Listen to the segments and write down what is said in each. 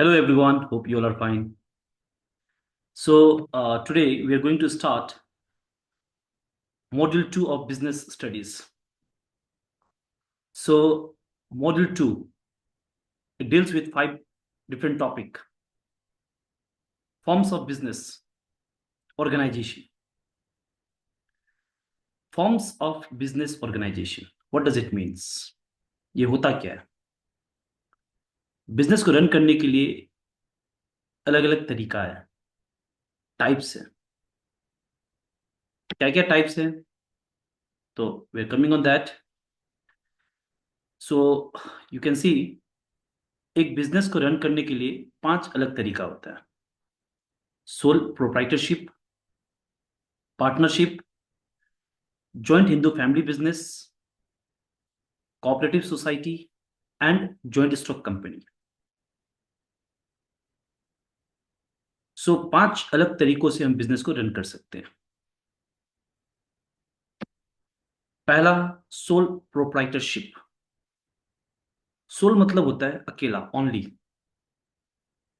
Hello everyone, hope you all are fine. So today we are going to start Module 2 of Business Studies. So Module 2, it deals with 5 different topic. Forms of business, organization. Forms of business organization. What does it means? ये होता क्या है? Business को run करने के लिए अलग अलग तरीका है, टाइप्स है। क्या क्या टाइप्स है? तो we are coming on that. So you can see, एक बिजनेस को रन करने के लिए 5 अलग तरीका होता है। Sole proprietorship, partnership, joint Hindu family business, cooperative society and joint stock company. So 5 अलग तरीकों से हम बिजनेस को रन कर सकते हैं। पहला, सोल प्रोप्राइटरशिप। सोल मतलब होता है अकेला, ओनली,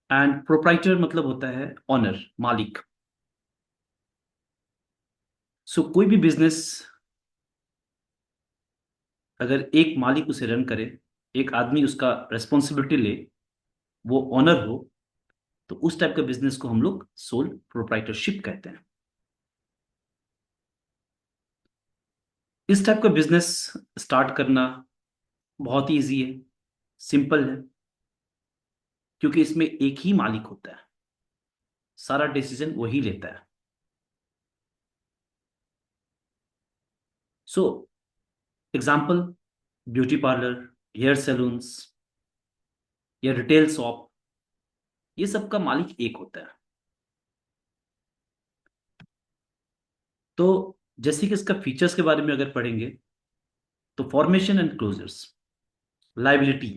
एंड प्रोप्राइटर मतलब होता है ऑनर, मालिक। सो कोई भी बिजनेस अगर एक मालिक उसे रन करे, एक आदमी उसका रेस्पॉन्सिबिलिटी ले, वो ऑनर हो, तो उस टाइप का बिजनेस को हम लोग सोल प्रोप्राइटरशिप कहते हैं। इस टाइप का बिजनेस स्टार्ट करना बहुत ही ईजी है, सिंपल है, क्योंकि इसमें एक ही मालिक होता है, सारा डिसीजन वही लेता है। So example, beauty parlour, hair salons या रिटेल शॉप, ये सब का मालिक एक होता है। तो जैसे कि इसका फीचर्स के बारे में अगर पढ़ेंगे, तो formation and closures, liability,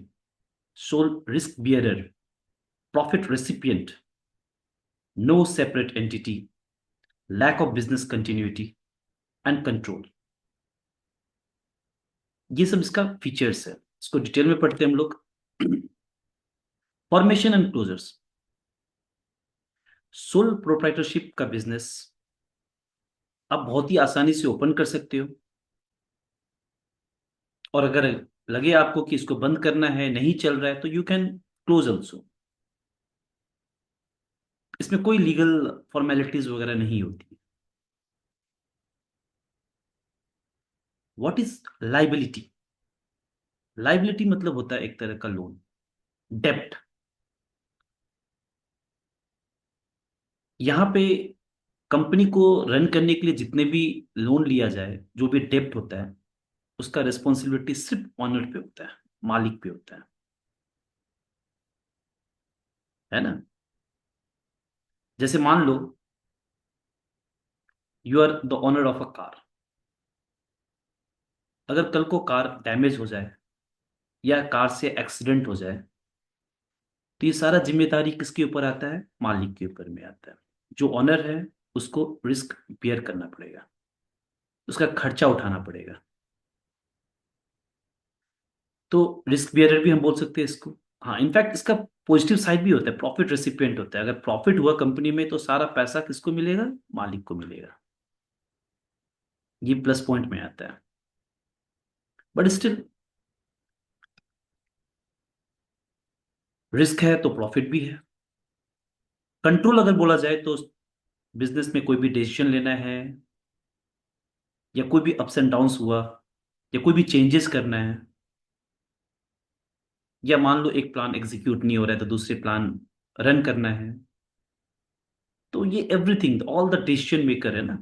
sole risk bearer, profit recipient, no separate entity, lack of business continuity and control. ये सब इसका फीचर्स है, इसको डिटेल में पढ़ते हैं हम लोग। Formation and closures, sole proprietorship का बिजनेस आप बहुत ही आसानी से ओपन कर सकते हो, और अगर लगे आपको कि इसको बंद करना है, नहीं चल रहा है, तो यू कैन क्लोज ऑल्सो। इसमें कोई लीगल फॉर्मेलिटीज वगैरह नहीं होती। What is liability? लाइबिलिटी मतलब होता है एक तरह का लोन, डेप्ट। यहाँ पे कंपनी को रन करने के लिए जितने भी लोन लिया जाए, जो भी डेप्ट होता है, उसका रिस्पॉन्सिबिलिटी सिर्फ ऑनर पे होता है, मालिक पे होता है ना। जैसे मान लो you are the owner of a car. अगर कल को कार डैमेज हो जाए या कार से एक्सीडेंट हो जाए, तो ये सारा जिम्मेदारी किसके ऊपर आता है? मालिक के ऊपर में आता है। जो ऑनर है, उसको रिस्क बियर करना पड़ेगा, उसका खर्चा उठाना पड़ेगा। तो रिस्क बियरर भी हम बोल सकते हैं इसको। हाँ, इनफैक्ट इसका पॉजिटिव साइड भी होता है, प्रॉफिट रेसिपिएंट होता है। अगर प्रॉफिट हुआ कंपनी में, तो सारा पैसा किसको मिलेगा? मालिक को मिलेगा। ये प्लस पॉइंट में आता है। बट स्टिल रिस्क है तो प्रॉफिट भी है। कंट्रोल अगर बोला जाए, तो बिजनेस में कोई भी डिसीजन लेना है, या कोई भी अप्स एंड डाउन्स हुआ, या कोई भी चेंजेस करना है, या मान लो एक प्लान एग्जीक्यूट नहीं हो रहा है तो दूसरे प्लान रन करना है, तो ये everything, all the decision maker है ना,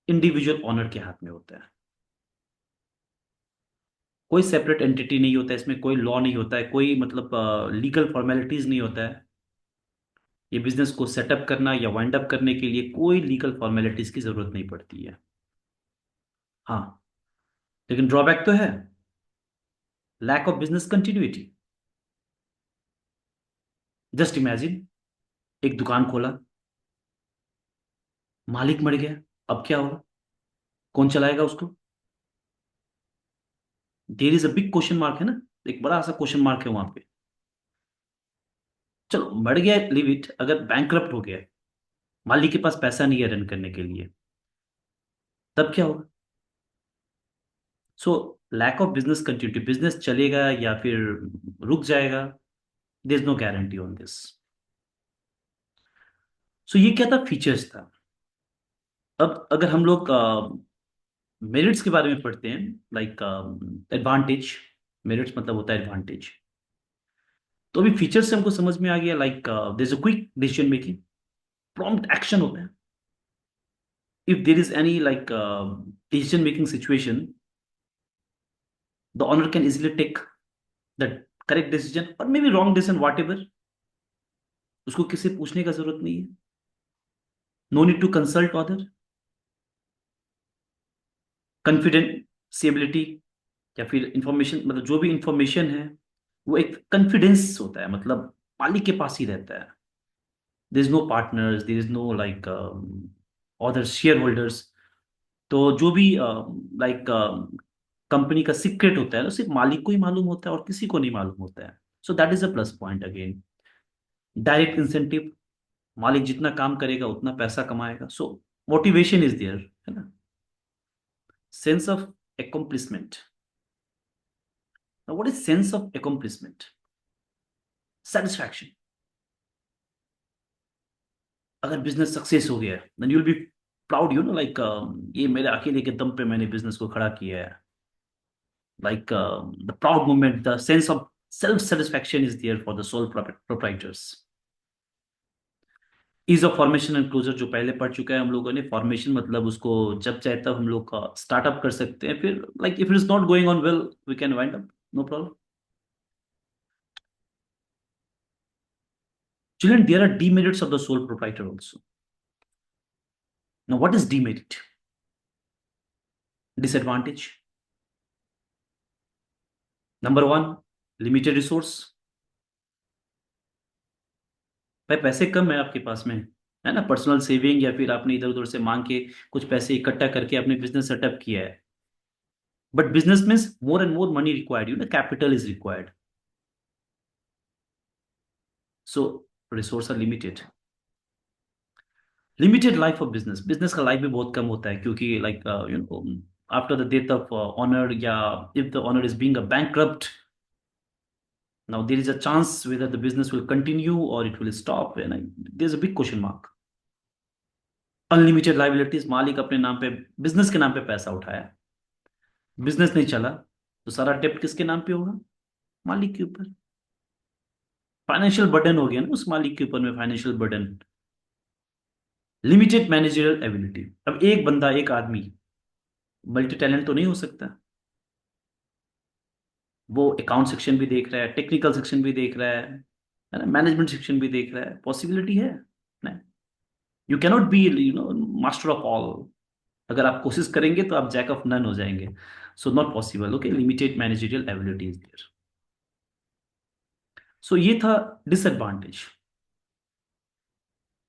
इंडिविजुअल ऑनर के हाथ में होता है। कोई सेपरेट एंटिटी नहीं होता है इसमें, कोई लॉ नहीं होता है, कोई मतलब लीगल फॉर्मेलिटीज नहीं होता है। ये बिजनेस को सेटअप करना या वाइंड अप करने के लिए कोई लीगल फॉर्मेलिटीज की जरूरत नहीं पड़ती है। हाँ, लेकिन ड्रॉबैक तो है, lack of business continuity. Just imagine, एक दुकान खोला, मालिक मर गया, अब क्या होगा? कौन चलाएगा उसको? There is a big question mark है ना, एक बड़ा सा क्वेश्चन मार्क है वहां पे। चलो मर गया, लिव इट, अगर बैंकरप्ट हो गया, मालिक के पास पैसा नहीं है रन करने के लिए, तब क्या होगा? So lack of business continuity, business चलेगा या फिर रुक जाएगा, there is no guarantee on this. So ये क्या था, फीचर्स था। अब अगर हम लोग मेरिट्स के बारे में पढ़ते हैं, लाइक एडवांटेज, मेरिट्स मतलब होता है एडवांटेज। तो अभी फीचर्स से हमको समझ में आ गया, like there is a quick decision making, prompt action होता है। If there is any like decision making situation, the owner can easily take the correct decision और may be wrong decision, whatever, उसको किसी से पूछने का जरूरत नहीं है। No need to consult other. Confidentiality, या फिर इंफॉर्मेशन, मतलब जो भी इंफॉर्मेशन है वो एक कॉन्फिडेंस होता है, मतलब मालिक के पास ही रहता है। There is no partners, there is no like other share holders. तो जो भी लाइक कंपनी का सीक्रेट होता है ना, सिर्फ मालिक को ही मालूम होता है और किसी को नहीं मालूम होता है। So that is a plus point again. Direct incentive, मालिक जितना काम करेगा उतना पैसा कमाएगा, सो मोटिवेशन इज देयर, है ना। Sense of accomplishment. Now what is sense of accomplishment? Satisfaction. अगर बिजनेस सक्सेस हो गया, then you will be proud, you know, like ये मेरे अकेले के दम पे मैंने बिजनेस को खड़ा किया है। Like the proud moment, the sense of self satisfaction is there for the sole proprietors. Ease of formation and closure, जो पहले पढ़ चुका है हम लोगों ने। फॉर्मेशन मतलब उसको जब चाहे तब हम लोग का स्टार्टअप कर सकते हैं, फिर like if it is not going on well, we can wind up, no problem. Children, there are demerits of the sole proprietor also. Now, what is demerit? Disadvantage. Number one, limited resource. भाई पैसे कम है आपके पास में, है ना, personal saving या फिर आपने इधर उधर से मांग के कुछ पैसे इकट्ठा करके अपने बिजनेस सेटअप किया है। But business means more and more money required, you know, capital is required. So resource are limited. Limited life of business, business का लाइफ भी बहुत कम होता है, क्योंकि like you know, after the death of owner, या if the owner is being a bankrupt, now there is a chance whether the business will continue or it will stop, and there's a big question mark. Unlimited liabilities, मालिक अपने नाम पे, business के नाम पे पैसा उठाया, बिजनेस नहीं चला, तो सारा डेप्ट किसके नाम पे होगा? मालिक के ऊपर। फाइनेंशियल बर्डन हो गया ना उस मालिक के ऊपर में, financial burden. Limited managerial ability, अब एक बंदा, एक आदमी मल्टी टैलेंट तो नहीं हो सकता। वो अकाउंट सेक्शन भी देख रहा है, टेक्निकल सेक्शन भी देख रहा है ना, मैनेजमेंट सेक्शन भी देख रहा है, पॉसिबिलिटी है ना। You cannot be, you know, master of all. अगर आप कोशिश करेंगे तो आप जैक ऑफ नन हो जाएंगे। So not possible, okay, limited managerial ability is there. So ये था disadvantage,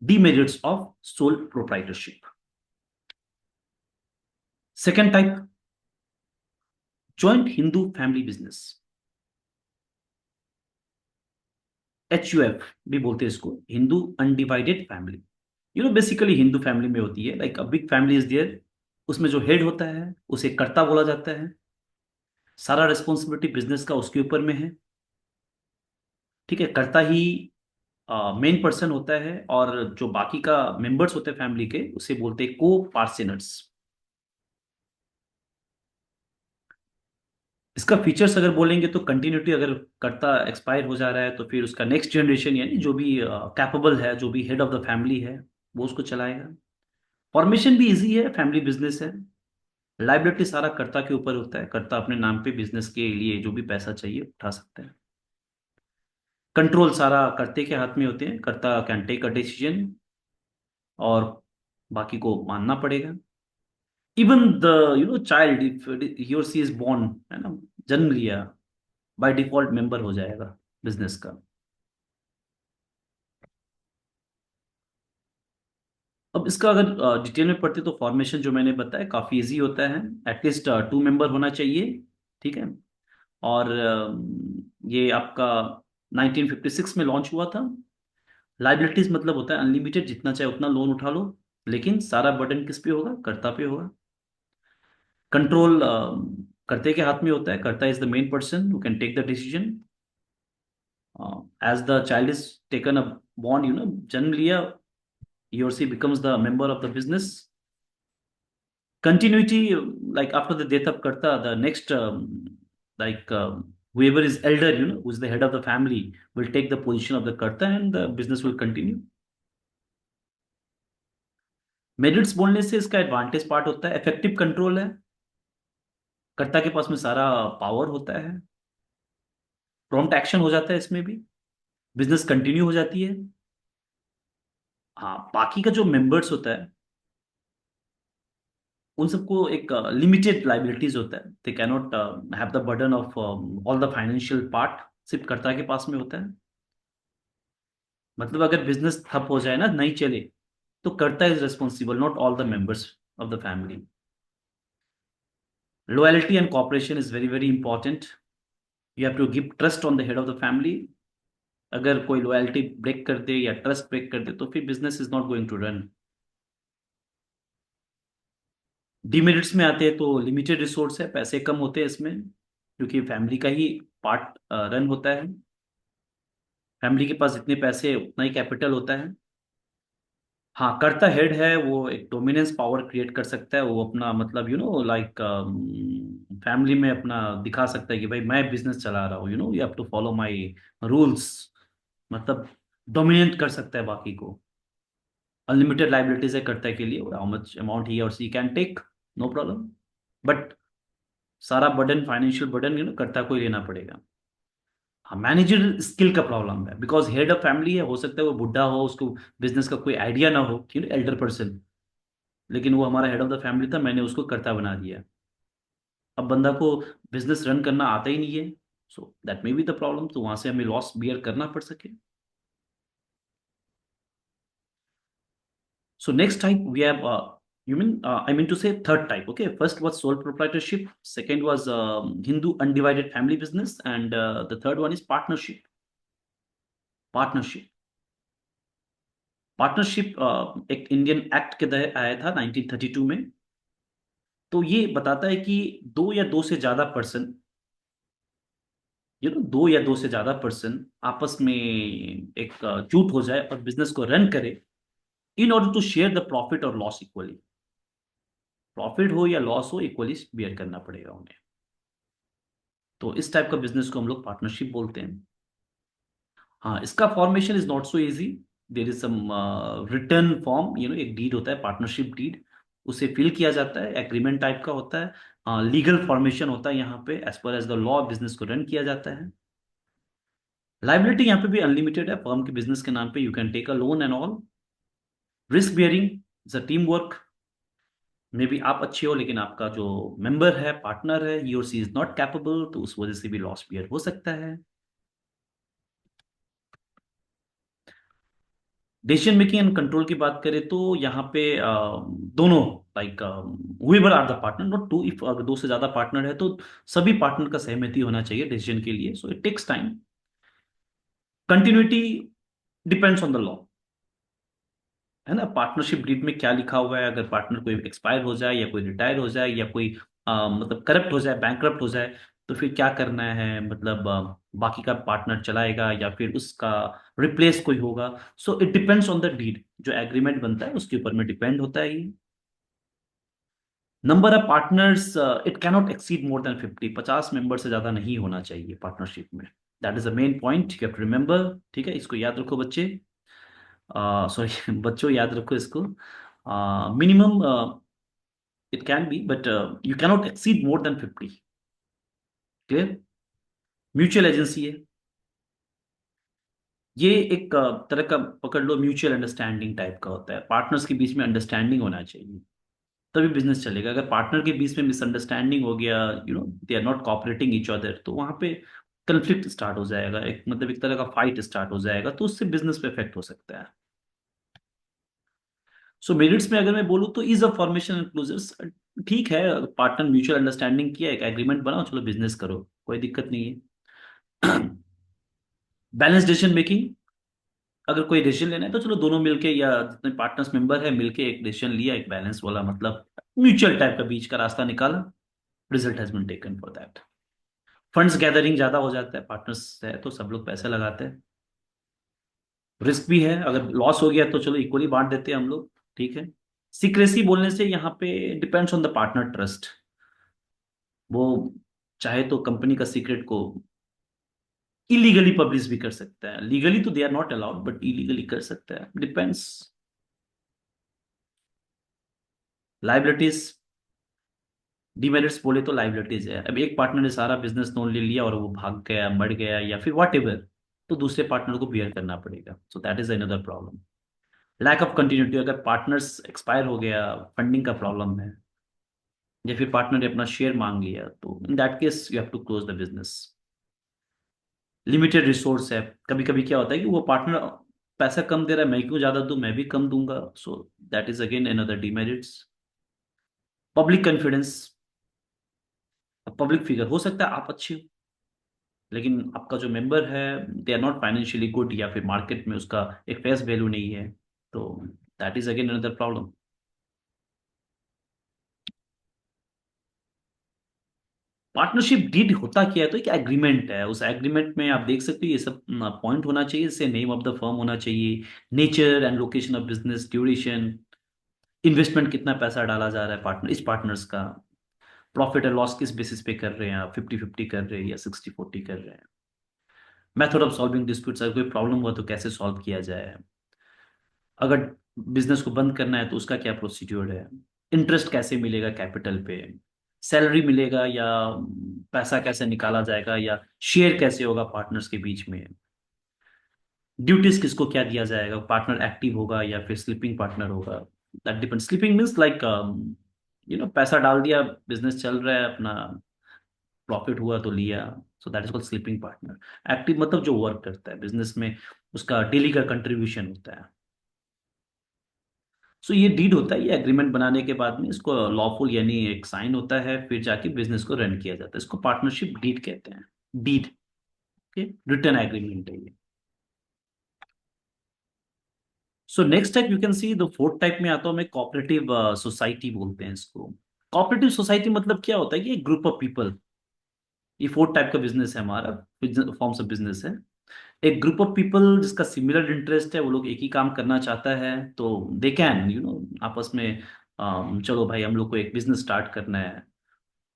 demerits of sole proprietorship. Second type, joint Hindu family business, HUF भी बोलते हैं इसको, Hindu undivided family. You know, basically Hindu family में होती है, like a big family is there, उसमें जो हेड होता है उसे कर्ता बोला जाता है, सारा रिस्पॉन्सिबिलिटी बिजनेस का उसके ऊपर में है। ठीक है, कर्ता ही मेन पर्सन होता है, और जो बाकी का मेंबर्स होते हैं फैमिली के, उसे बोलते हैं को पार्सनर्स। इसका फीचर्स अगर बोलेंगे तो कंटिन्यूटी, अगर कर्ता एक्सपायर हो जा रहा है तो फिर उसका नेक्स्ट जनरेशन, यानी जो भी कैपेबल है, जो भी हेड ऑफ द फैमिली है, वो उसको चलाएगा। फॉर्मेशन भी इजी है, फैमिली बिजनेस है। लाइबिलिटी सारा कर्ता के ऊपर होता है, कर्ता अपने नाम पे बिजनेस के लिए जो भी पैसा चाहिए उठा सकता है। कंट्रोल सारा कर्ते के हाथ में होते हैं, कर्ता कैन टेक अ डिसीजन, और बाकी को मानना पड़ेगा। Even the, you know, child, if he और सी इज बोर्न, है ना, जन्म लिया, बाय डिफॉल्ट मेंबर हो जाएगा बिजनेस का। अब इसका अगर डिटेल में पढ़ते तो फॉर्मेशन जो मैंने बताया काफ़ी इजी होता है, एटलीस्ट 2 मेंबर होना चाहिए। ठीक है, और ये आपका 1956 में लॉन्च हुआ था, लाइबिलिटीज मतलब होता है अनलिमिटेड, जितना चाहे उतना लोन उठा लो, लेकिन सारा बर्डन किस पे होगा? कर्ता पे होगा। कंट्रोल कर्ते के हाथ में होता है। Karta is the main person who can take the decision. As the child is taken a bond, जन्म लिया, he or she becomes the member of the business. Continuity, like after the death of Karta, the next, like whoever is elder, who's the head of the family, will take the position of the Karta and the business will continue. Merits बोलने से इसका advantage part होता है effective control है। कर्ता के पास में सारा पावर होता है। प्रॉम्प्ट एक्शन हो जाता है इसमें भी। बिजनेस कंटिन्यू हो जाती है। हाँ, बाकी का जो मेंबर्स होता है उन सबको एक लिमिटेड लाइबिलिटीज होता है। They cannot have the burden of all the financial part. सिर्फ कर्ता के पास में होता है। मतलब अगर बिजनेस ठप हो जाए ना, नहीं चले, तो karta is responsible, not all the members of the family. Loyalty and cooperation is very very important. You have to give trust on the head of the family. अगर कोई लॉयल्टी ब्रेक कर दे या ट्रस्ट ब्रेक कर दे तो फिर business is not going to run. Demerits में आते हैं तो लिमिटेड रिसोर्स है, पैसे कम होते हैं इसमें, क्योंकि फैमिली का ही पार्ट रन होता है। फैमिली के पास जितने पैसे उतना ही कैपिटल होता है। हाँ, कर्ता हेड है, वो एक डोमिनेंस पावर क्रिएट कर सकता है। वो अपना मतलब लाइक फैमिली में अपना दिखा सकता है कि भाई मैं बिजनेस चला रहा हूँ, you have to follow my rules. मतलब डोमिनेट कर सकता है बाकी को। अनलिमिटेड लाइबिलिटीज है कर्ता के लिए, हाउ मच अमाउंट ही और she can take, no problem. But सारा बर्डन, फाइनेंशियल बर्डन कर्ता को ही लेना पड़ेगा। हाँ, मैनेजर स्किल का प्रॉब्लम है, बिकॉज हेड ऑफ फैमिली है, हो सकता है वो बुढ़ा हो, उसको बिजनेस का कोई आइडिया ना हो, एल्डर पर्सन। लेकिन वो हमारा हेड ऑफ द फैमिली था, मैंने उसको कर्ता बना दिया। अब बंदा को बिजनेस रन करना आता ही नहीं है, so that may be the problem. तो वहां से हमें लॉस बियर करना पड़ सके। So next type we have, you mean I mean to say third type. Okay, first was sole proprietorship, second was Hindu undivided family business, and the third one is partnership. Partnership. Partnership एक Indian act के तहत आया था 1932 में। तो ये बताता है कि दो या दो से ज्यादा पर्सन, दो या दो से ज्यादा पर्सन आपस में एक जुट हो जाए और बिजनेस को रन करे, in order to share the profit और लॉस इक्वली। प्रॉफिट हो या लॉस हो, इक्वली बियर करना पड़ेगा उन्हें। तो इस टाइप का बिजनेस को हम लोग पार्टनरशिप बोलते हैं। हाँ, इसका formation is not so easy. There is some return form, एक डीड होता है, पार्टनरशिप डीड। उसे फिल किया जाता है, एग्रीमेंट टाइप का होता है। लीगल फॉर्मेशन होता है यहाँ पे, as per as the law business को रन किया जाता है। लाइबिलिटी यहाँ पे भी अनलिमिटेड है, फर्म के बिजनेस के नाम पे you can take a loan and all. Risk bearing is a team work. May be आप अच्छे हो, लेकिन आपका जो मेंबर है, पार्टनर है, ही और सी इज नॉट कैपेबल, तो उस वजह से भी लॉस बियर हो सकता है। डिसीजन मेकिंग एंड कंट्रोल की बात करें तो यहाँ पे दोनों, like whoever are the partner, not two, if अगर दो से ज्यादा पार्टनर है तो सभी पार्टनर का सहमति होना चाहिए डिसीजन के लिए, so it takes time. Continuity depends on the law, है ना। पार्टनरशिप डीड में क्या लिखा हुआ है, अगर पार्टनर कोई एक्सपायर हो जाए या कोई रिटायर हो जाए या कोई मतलब करप्ट हो जाए, बैंकरप्ट हो जाए, तो फिर क्या करना है? मतलब बाकी का पार्टनर चलाएगा या फिर उसका रिप्लेस कोई होगा? So it depends on the deed, जो एग्रीमेंट बनता है उसके ऊपर में डिपेंड होता है ये। Number of partners, it cannot exceed more than 50। 50 member से ज्यादा नहीं होना चाहिए पार्टनरशिप में। That is the main point, you have to remember. ठीक है, इसको याद रखो बच्चे, सॉरी बच्चों, याद रखो इसको। Minimum it can be, but you cannot exceed more than 50। Clear? Mutual agency है ये, एक तरह का पकड़ लो, म्यूचुअल अंडरस्टैंडिंग टाइप का होता है। पार्टनर्स के बीच में अंडरस्टैंडिंग होना चाहिए, तभी बिजनेस चलेगा। अगर पार्टनर के बीच में मिसअंडरस्टैंडिंग हो गया, they are not cooperating each other, तो वहां पे कंफ्लिक्ट स्टार्ट हो जाएगा, एक मतलब एक तरह का फाइट स्टार्ट हो जाएगा, तो उससे बिजनेस पे इफेक्ट हो सकता है। सो मेरिट्स में अगर मैं बोलूँ तो is of formation and closures, ठीक है। पार्टनर म्यूचुअल अंडरस्टैंडिंग किया, एक एग्रीमेंट बनाओ, चलो बिजनेस करो, कोई दिक्कत नहीं है। बैलेंस डिसीजन मेकिंग, अगर कोई डिसीजन लेना है तो चलो दोनों मिलके या जितने पार्टनर्स मेंबर है मिलके एक डिसीजन लिया, एक बैलेंस वाला, मतलब म्यूचुअल टाइप का बीच का रास्ता निकाला, result has been taken for that. Funds gathering ज्यादा हो जाता है, पार्टनर्स है तो सब लोग पैसे लगाते हैं। रिस्क भी है, अगर लॉस हो गया तो चलो इक्वली बांट देते हैं हम लोग, ठीक है। सीक्रेसी बोलने से यहाँ पे depends on the partner trust. वो चाहे तो कंपनी का सीक्रेट को इलीगली पब्लिश भी कर सकता है, लीगली तो they are not allowed but illegally कर सकता है, डिपेंड्स। लाइबिलिटीज, डिमेरिट्स बोले तो लाइबिलिटीज है, अब एक पार्टनर ने सारा बिजनेस लोन ले लिया और वो भाग गया, मर गया या फिर वॉट एवर, तो दूसरे पार्टनर को बियर करना पड़ेगा, so that is another problem. Lack of continuity, अगर पार्टनर्स एक्सपायर हो गया, फंडिंग का प्रॉब्लम है, या फिर पार्टनर ने अपना शेयर मांग लिया, तो in that case you have to close the business. Limited resource है, कभी कभी क्या होता है कि वो पार्टनर पैसा कम दे रहा है, मैं क्यों ज्यादा दूं, मैं भी कम दूंगा, सो that is again another demerits. Public confidence, public figure हो सकता है आप अच्छे हो, लेकिन आपका जो मेंबर है they are not financially good, या फिर मार्केट में उसका एक फेस वैल्यू नहीं है, तो that is again another problem. Partnership deed होता क्या है, तो एक एग्रीमेंट है, उस एग्रीमेंट में आप देख सकते हो ये सब पॉइंट होना चाहिए, जैसे नेम ऑफ द फर्म होना चाहिए, nature and location of business, duration, investment कितना पैसा डाला जा रहा है पार्टनर, इस पार्टनर्स का, प्रॉफिट और लॉस किस बेसिस पे कर रहे हैं आप, 50-50 कर रहे हैं या 60-40 कर रहे हैं, मेथड ऑफ सॉल्विंग डिस्प्यूट्स, अगर कोई प्रॉब्लम हुआ तो कैसे सॉल्व किया जाए, अगर बिजनेस को बंद करना है तो उसका क्या प्रोसीड्योर है, इंटरेस्ट कैसे मिलेगा कैपिटल पे, सैलरी मिलेगा या पैसा कैसे निकाला जाएगा, या शेयर कैसे होगा पार्टनर्स के बीच में, ड्यूटीज किसको क्या दिया जाएगा, पार्टनर एक्टिव होगा या फिर स्लीपिंग पार्टनर होगा, that depend. Sleeping means like पैसा डाल दिया, बिजनेस चल रहा है अपना, प्रॉफिट हुआ तो लिया, सो that is called sleeping partner. Active मतलब जो वर्क करता है बिजनेस में, उसका डेली का कंट्रीब्यूशन होता है। सो ये डीड होता है, ये एग्रीमेंट बनाने के बाद में इसको लॉफुल यानी एक साइन होता है, फिर जाके बिजनेस को रन किया जाता है, इसको पार्टनरशिप डीड कहते हैं। डीड, ओके, रिटर्न एग्रीमेंट है ये। सो next type you can see the fourth type में आता हूं मैं, कोऑपरेटिव सोसाइटी बोलते हैं इसको। कोऑपरेटिव सोसाइटी मतलब क्या होता है कि एक ग्रुप ऑफ पीपल, ये फोर्थ टाइप का बिजनेस है हमारा, फॉर्म्स ऑफ बिजनेस है। एक ग्रुप ऑफ पीपल जिसका सिमिलर इंटरेस्ट है, वो लोग एक ही काम करना चाहता है, तो दे कैन आपस में चलो भाई हम लोग को एक बिजनेस स्टार्ट करना है,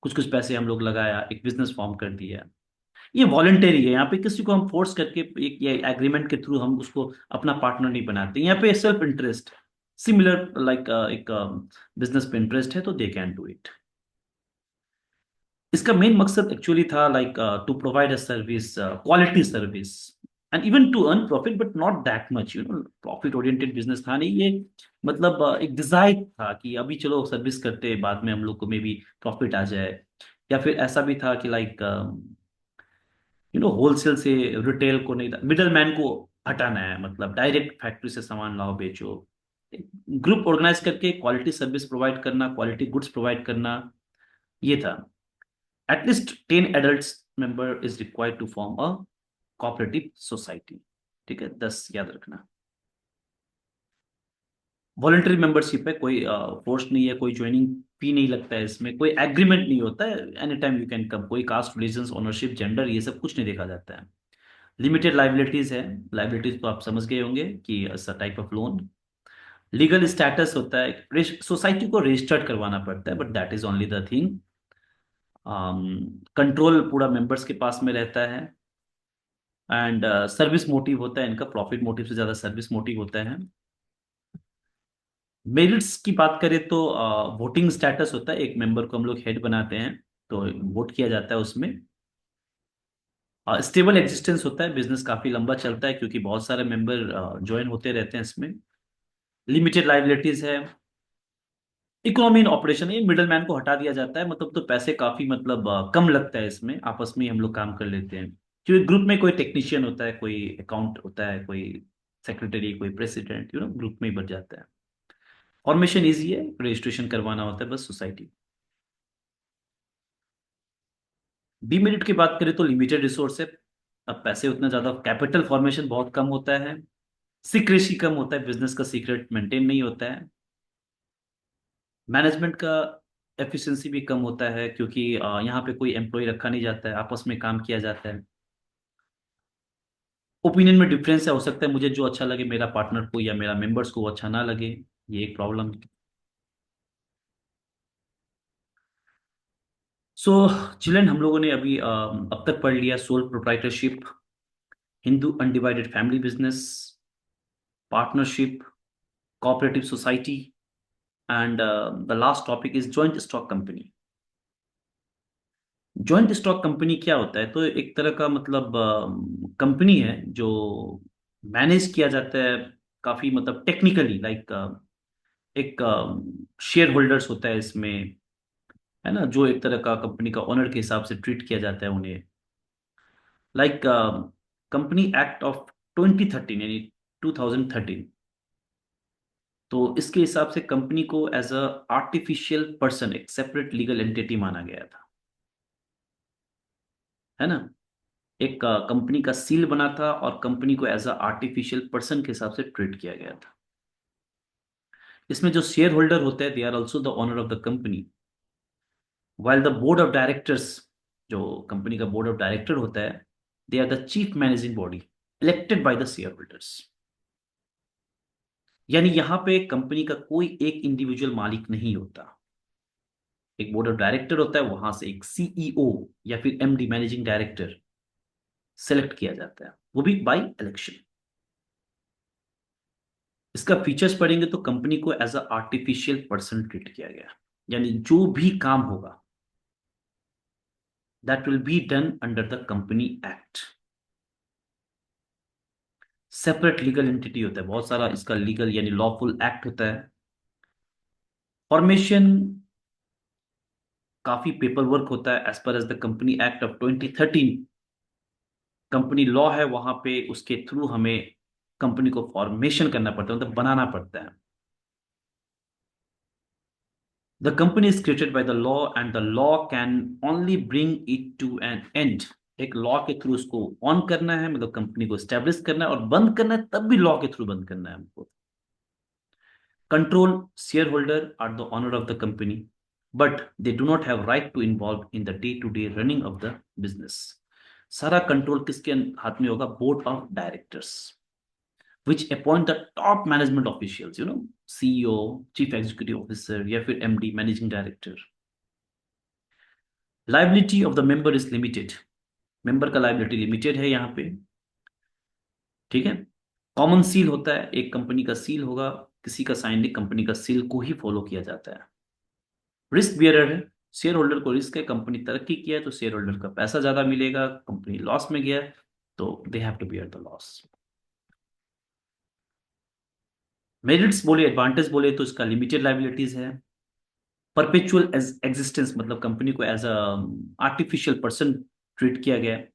कुछ कुछ पैसे हम लोग लगाया, एक बिजनेस फॉर्म कर दिया। ये वॉलेंटरी है, यहाँ पे किसी को हम फोर्स करके एक ये एग्रीमेंट के थ्रू हम उसको अपना पार्टनर नहीं बनाते, यहाँ पे सेल्फ इंटरेस्ट, सिमिलर लाइक एक बिजनेस पे इंटरेस्ट है तो दे कैन डू इट। इसका मेन मकसद एक्चुअली था like to provide a service, quality service, and even to earn profit but not that much, profit oriented business था नहीं ये, मतलब एक डिजायर था कि अभी चलो सर्विस करते बाद में हम लोग को मे बी प्रॉफिट आ जाए, या फिर ऐसा भी था कि लाइक होलसेल से रिटेल को नहीं, मिडल मैन को हटाना है, मतलब डायरेक्ट फैक्ट्री से सामान लाओ बेचो, ग्रुप ऑर्गेनाइज करके क्वालिटी सर्विस प्रोवाइड करना, क्वालिटी गुड्स प्रोवाइड करना, ये था। At least 10 adult member is required to form a cooperative society, ठीक है, 10 याद रखना। वॉलंटरी मेंबरशिप है, कोई फोर्स नहीं है, कोई ज्वाइनिंग फी नहीं लगता है, इसमें कोई एग्रीमेंट नहीं होता है, any time you can come, कोई कास्ट रिलीजन ओनरशिप जेंडर ये सब कुछ नहीं देखा जाता है। लिमिटेड लाइबिलिटीज है, लाइबिलिटीज तो आप समझ गए होंगे कि type of loan. Legal status होता है, सोसाइटी को रजिस्टर्ड करवाना पड़ता है but that is only the thing. Control पूरा मेंबर्स के पास में रहता है, एंड सर्विस मोटिव होता है इनका, प्रॉफिट मोटिव से ज्यादा सर्विस मोटिव होता है। मेरिट्स की बात करें तो वोटिंग स्टेटस होता है, एक मेंबर को हम लोग हेड बनाते हैं तो वोट किया जाता है उसमें। स्टेबल एग्जिस्टेंस होता है, बिजनेस काफी लंबा चलता है क्योंकि बहुत सारे मेंबर ज्वाइन होते रहते हैं इसमें। लिमिटेड लाइबिलिटीज है, इकोनॉमी इन ऑपरेशन, ये मिडल मैन को हटा दिया जाता है, मतलब तो पैसे काफी मतलब कम लगता है इसमें, आपस में ही हम लोग काम कर लेते हैं, क्योंकि ग्रुप में कोई टेक्नीशियन होता है, कोई अकाउंट होता है, कोई सेक्रेटरी, कोई प्रेसिडेंट, ग्रुप में ही बच जाता है। फॉर्मेशन इजी है, रजिस्ट्रेशन करवाना होता है बस सोसाइटी। डीमेरिट की बात करें तो लिमिटेड रिसोर्स है, अब पैसे उतना ज्यादा, कैपिटल फॉर्मेशन बहुत कम होता है, सीक्रेसी कम होता है, बिजनेस का सीक्रेट मेंटेन नहीं होता है। मैनेजमेंट का एफिशिएंसी भी कम होता है, क्योंकि यहाँ पे कोई एम्प्लॉय रखा नहीं जाता है, आपस में काम किया जाता है। ओपिनियन में डिफरेंस है, हो सकता है मुझे जो अच्छा लगे मेरा पार्टनर को या मेरा मेंबर्स को वो अच्छा ना लगे। ये एक प्रॉब्लम है। सो चिल्ड्रन, हम लोगों ने अभी अब तक पढ़ लिया sole proprietorship, Hindu undivided family business, partnership, cooperative society, and the last topic is joint stock company. Joint stock company क्या होता है? तो एक तरह का मतलब कंपनी है जो मैनेज किया जाता है काफी मतलब टेक्निकली, लाइक एक शेयर होल्डर्स होता है इसमें, है ना, जो एक तरह का कंपनी का ओनर के हिसाब से ट्रीट किया जाता है उन्हें। लाइक कंपनी एक्ट ऑफ 2013, यानी 2013, तो इसके हिसाब से कंपनी को एज अ आर्टिफिशियल पर्सन, एक सेपरेट लीगल एंटिटी माना गया था, है ना। एक कंपनी का सील बना था और कंपनी को एज अ आर्टिफिशियल पर्सन के हिसाब से ट्रीट किया गया था। इसमें जो शेयर होल्डर होते हैं, they are also the owner of the company, while the board of directors, जो कंपनी का बोर्ड ऑफ डायरेक्टर होता है, they are the chief managing body elected by the share holders. यानी यहां पे कंपनी का कोई एक इंडिविजुअल मालिक नहीं होता। एक बोर्ड ऑफ डायरेक्टर होता है, वहां से एक सीईओ या फिर एमडी, मैनेजिंग डायरेक्टर, सेलेक्ट किया जाता है, वो भी बाय इलेक्शन। इसका फीचर्स पढ़ेंगे तो कंपनी को as a artificial person treat किया गया, यानी जो भी काम होगा that will be done under the company act. Separate legal entity होता है, बहुत सारा इसका लीगल यानी लॉफुल एक्ट होता है। फॉर्मेशन काफी पेपर वर्क होता है, as per as the company act of 2013, company law है, वहां पे उसके थ्रू हमें कंपनी को फॉर्मेशन करना पड़ता है, मतलब बनाना पड़ता है। The company is created by the law and the law can only bring it to an end. एक लॉ के थ्रू उसको ऑन करना है, मतलब कंपनी को स्टैब्लिश करना है, और बंद करना है तब भी लॉ के थ्रू बंद करना है हमको। Control, share holder are the owner of the company, but they do not have right to involve in the day to day running of the business. सारा कंट्रोल किसके हाथ में होगा? Board of directors, which appoint the top management officials, CEO, chief executive officer या फिर MD, managing director। Liability of the member is limited, member का liability limited है यहाँ पे, ठीक है। कॉमन सील होता है, एक कंपनी का सील होगा, किसी का साइन नहीं, कंपनी का सील को ही फॉलो किया जाता है। रिस्क बियरर है, शेयर होल्डर को रिस्क है, कंपनी तरक्की किया है तो शेयर होल्डर का पैसा ज्यादा मिलेगा, कंपनी लॉस में गया है तो they have to bear the loss. Merits बोले, एडवांटेज बोले तो इसका लिमिटेड लाइबिलिटीज है। परपेचुअल एग्जिस्टेंस, मतलब कंपनी को as a artificial person treat किया गया है,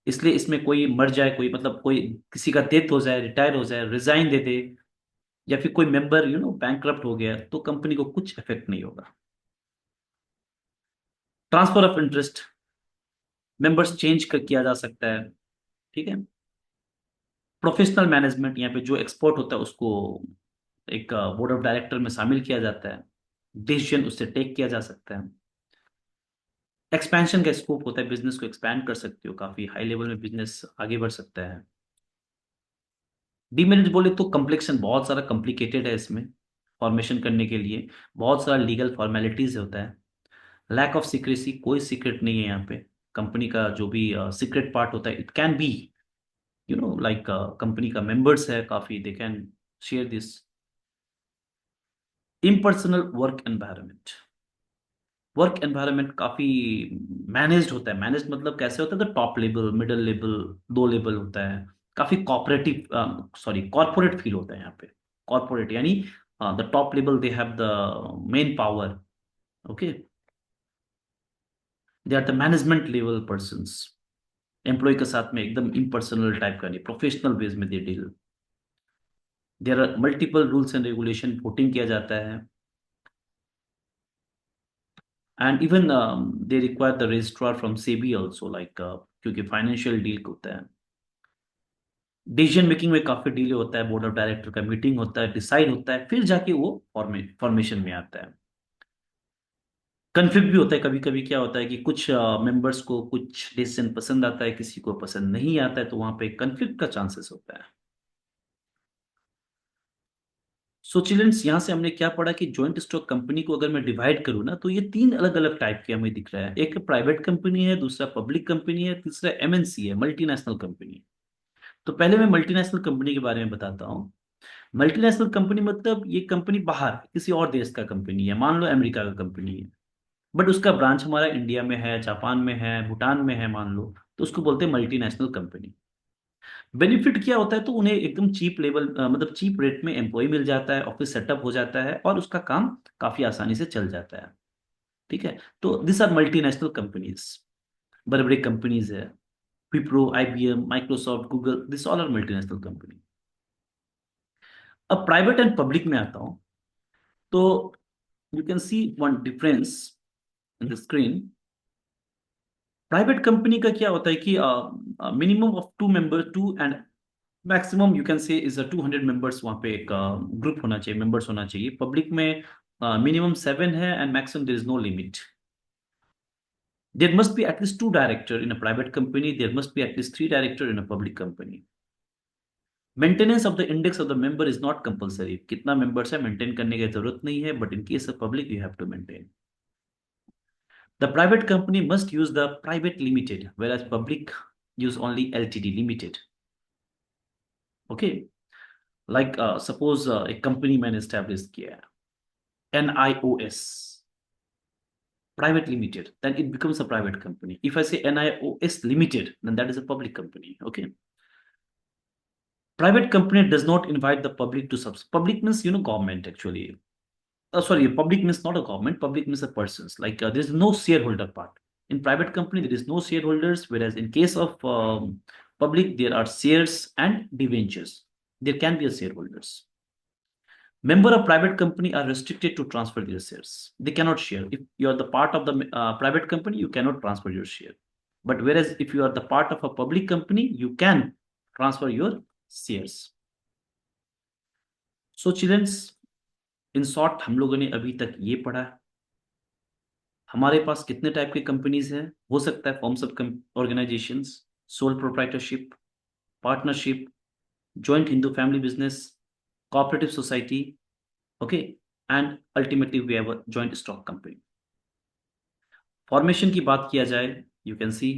इसलिए इसमें कोई मर जाए, कोई मतलब कोई किसी का डेथ हो जाए, रिटायर हो जाए, रिजाइन दे दे, या फिर कोई मेंबर बैंकरप्ट हो गया, तो कंपनी को कुछ इफेक्ट नहीं होगा। Transfer of interest, members change कर किया जा सकता है, ठीक है। प्रोफेशनल मैनेजमेंट, यहाँ पे जो एक्सपर्ट होता है उसको एक बोर्ड ऑफ डायरेक्टर में शामिल किया जाता है, डिसीजन उससे टेक किया जा सकता है। एक्सपेंशन का स्कोप होता है, बिजनेस को एक्सपैंड कर सकते हो, काफी हाई लेवल में बिजनेस आगे बढ़ सकता है। डीमेरिट बोले तो कम्प्लेक्शन बहुत सारा कॉम्प्लिकेटेड है इसमें, फॉर्मेशन करने के लिए बहुत सारा लीगल फॉर्मेलिटीज होता है। लैक ऑफ सीक्रेसी, कोई सीक्रेट नहीं है यहाँ पे। कंपनी का जो भी सीक्रेट पार्ट होता है, it can be like company का मेंबर्स है काफी, they can share this. Impersonal work environment, work environment काफी मैनेज्ड होता है। मैनेज्ड मतलब कैसे होता है? तो टॉप लेवल, मिडिल लेवल, दो लेवल होता है। काफी कॉपरेटिव, सॉरी, कॉर्पोरेट फील होता है यहाँ पे। कॉर्पोरेट यानी the top level they have the main power, okay. They are the management level persons. Employ के साथ में एकदम इम्पर्सनल टाइप का नहीं, प्रोफेशनल बेस में they deal. There are multiple rules and regulation, voting किया जाता है, and even they require the registrar from SEBI also, like क्योंकि फाइनेंशियल डील होता है। डिसीजन मेकिंग में काफी डिले होता है, बोर्ड ऑफ डायरेक्टर का मीटिंग होता है, डिसाइड होता है, फिर जाके वो फॉर्मेशन में आता है। कन्फ्लिक्ट भी होता है, कभी कभी क्या होता है कि कुछ मेंबर्स को कुछ डिसीजन पसंद आता है, किसी को पसंद नहीं आता है, तो वहां पे कन्फ्लिक्ट का चांसेस होता है। सो चिल्ड्रंस, यहाँ से हमने क्या पढ़ा कि जॉइंट स्टॉक कंपनी को अगर मैं डिवाइड करूँ ना, तो ये तीन अलग अलग टाइप के हमें दिख रहा है। एक प्राइवेट कंपनी है, दूसरा पब्लिक कंपनी है, तीसरा एमएनसी है, मल्टीनेशनल कंपनी। तो पहले मैं मल्टीनेशनल कंपनी के बारे में बताता हूँ। मल्टीनेशनल कंपनी मतलब ये कंपनी बाहर किसी और देश का कंपनी है, मान लो अमेरिका का कंपनी है, बट उसका ब्रांच हमारा इंडिया में है, जापान में है, भूटान में है मान लो, तो उसको बोलते हैं मल्टीनेशनल कंपनी। बेनिफिट क्या होता है, तो उन्हें एकदम चीप लेवल मतलब चीप रेट में एम्प्लॉय मिल जाता है, ऑफिस सेटअप हो जाता है, और उसका काम काफी आसानी से चल जाता है। ठीक है, तो दिस आर मल्टीनेशनल कंपनीज, बड़े बड़े कंपनीज है, Wipro, IBM, Microsoft, Google, this all are multinational company. अब प्राइवेट एंड पब्लिक में आता हूं, तो you can see one difference in the screen. Private company का क्या होता है कि minimum of 2 member, two and maximum you can say is 200 members, वहाँ पे एक ग्रुप होना चाहिए, मेंबर्स होना चाहिए। पब्लिक में मिनिमम 7 है and maximum there is no limit. There must be at least 2 director in a private company, there must be at least 3 director in a public company. Maintenance of the index of the member is not compulsory, कितना members है maintain करने की जरूरत नहीं है, but in case of public you have to maintain. The private company must use the private limited, whereas public use only LTD limited. Okay, like suppose a company मैंने established किया है, NIOS, private limited, then it becomes a private company. If I say NIOS limited, then that is a public company. Okay, private company does not invite the public to subs. Public means government actually. Sorry, public means not a government. Public means a persons. Like there is no shareholder part. In private company, there is no shareholders, whereas in case of public, there are shares and debentures. There can be a shareholders. Member of private company are restricted to transfer their shares. They cannot share. If you are the part of the private company, you cannot transfer your share. But whereas if you are the part of a public company, you can transfer your shares. So, children, in short, हम लोगों ने अभी तक ये पढ़ा। हमारे पास कितने type के कंपनीज हैं, हो सकता है forms of organisations, sole proprietorship, partnership, joint Hindu family business, cooperative society, okay, and ultimately we have a joint stock company. Formation की बात किया जाए, you can see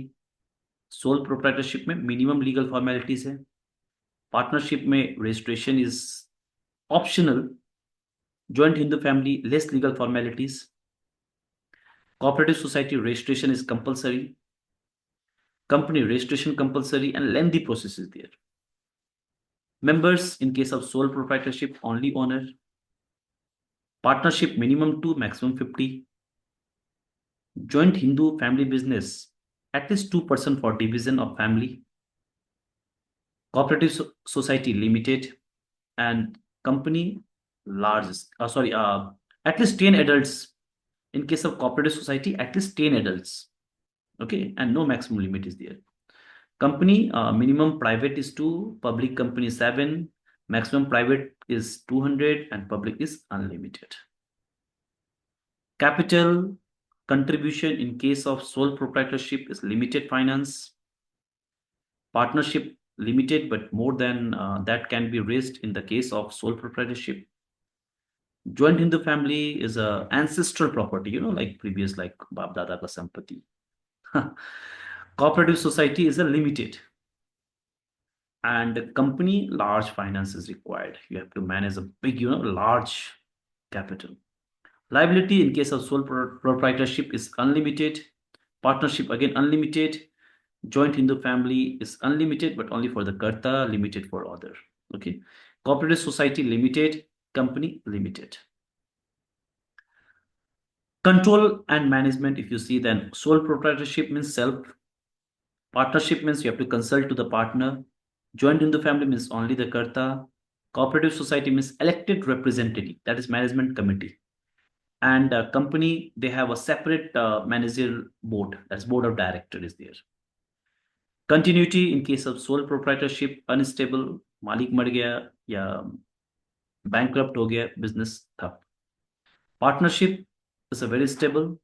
sole proprietorship में मिनिमम लीगल फॉर्मेलिटीज है, पार्टनरशिप में registration is optional, joint Hindu family less legal formalities, cooperative society registration is compulsory, company registration compulsory, and lengthy process is there. Members in case of sole proprietorship only owner, partnership minimum 2 maximum 50, joint Hindu family business at least 2% for division of family, cooperative society limited, and company large, sorry, at least 10 adults. In case of cooperative society, at least 10 adults, okay, and no maximum limit is there. Company minimum private is 2, public company 7, maximum private is 200, and public is unlimited. Capital contribution in case of sole proprietorship is limited finance. Partnership limited, but more than that can be raised in the case of sole proprietorship. Joint Hindu family is a ancestral property, like previous, like Bab Dada ka Sampati. Cooperative society is a limited, and the company large finance is required. You have to manage a big, large capital. Liability in case of sole proprietorship is unlimited. Partnership again unlimited. Joint Hindu family is unlimited, but only for the karta, limited for other. Okay. Cooperative society limited, company limited. Control and management, if you see, then sole proprietorship means self. Partnership means you have to consult to the partner. Joint in the family means only the karta. Cooperative society means elected representative, that is management committee. And company, they have a separate managerial board, that's board of director is there. Continuity in case of sole proprietorship, unstable, मालिक मर गया या bankrupt हो गया, business ठप. Partnership is a very stable,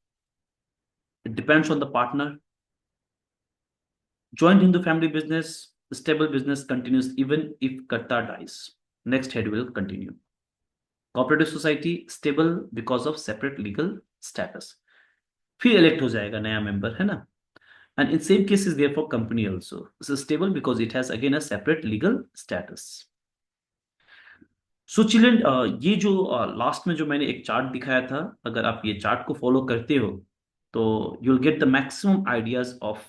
it depends on the partner. Joint Hindu family business, stable business continues even if Karta dies. Next head will continue. Cooperative society, stable because of separate legal status. फिर elect हो जाएगा नया member, है ना? And in same case is there for company also. This is stable because it has again a separate legal status. So children, ये जो last में जो मैंने एक चार्ट दिखाया था, अगर आप ये चार्ट को फॉलो करते हो तो you will get the maximum ideas of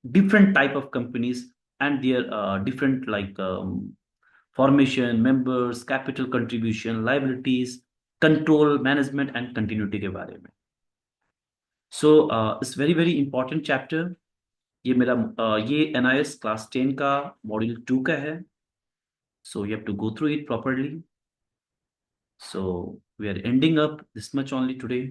different type of companies and their different like formation, members, capital contribution, liabilities, control, management and continuity के बारे में. So it's very very important chapter. ये मेरा ये NIS class 10 का module 2 का है. So you have to go through it properly. So we are ending up this much only today.